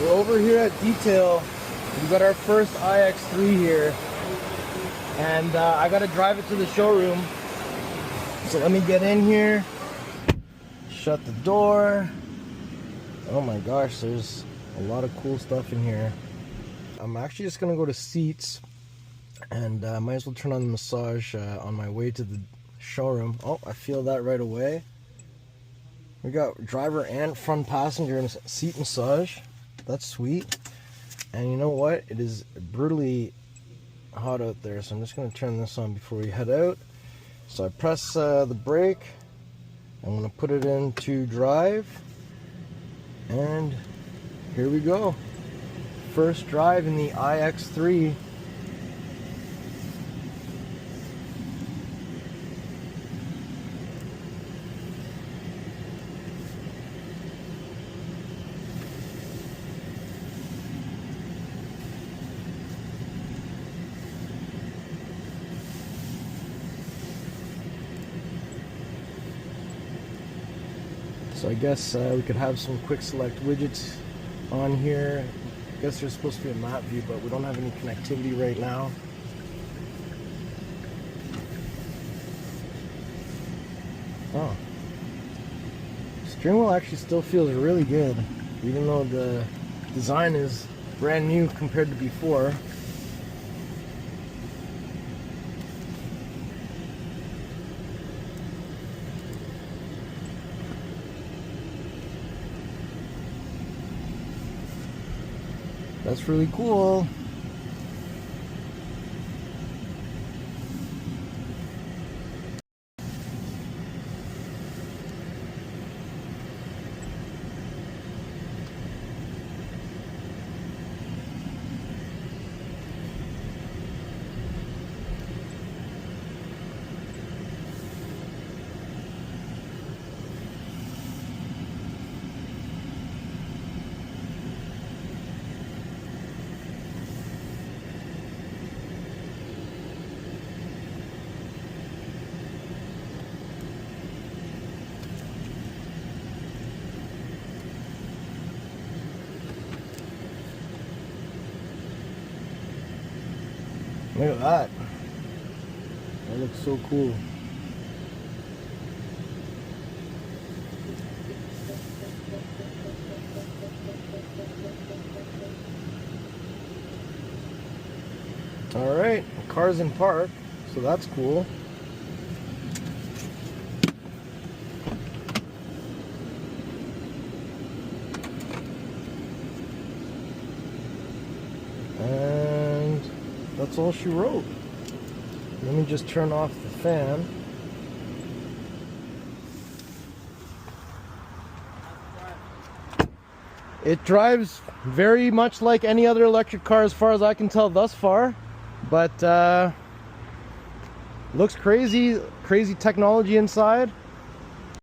We're over here at Detail. We've got our first iX3 here, and I gotta drive it to the showroom. So let me get in here, shut the door. Oh my gosh, there's a lot of cool stuff in here. I'm actually just gonna go to seats, and might as well turn on the massage on my way to the showroom. Oh, I feel that right away. We got driver and front passenger seat massage. That's sweet. And you know what? It is brutally hot out there, so I'm just going to turn this on before we head out. So I press the brake. I'm going to put it into drive. And here we go. First drive in the iX3. So I guess we could have some quick select widgets on here. I guess there's supposed to be a map view, but we don't have any connectivity right now. Oh. Steering wheel actually still feels really good, even though the design is brand new compared to before. That's really cool. Look at that. That looks so cool. All right, car's in park, so that's cool. And that's all she wrote. Let me just turn off the fan. It drives very much like any other electric car as far as I can tell thus far, but looks crazy technology inside.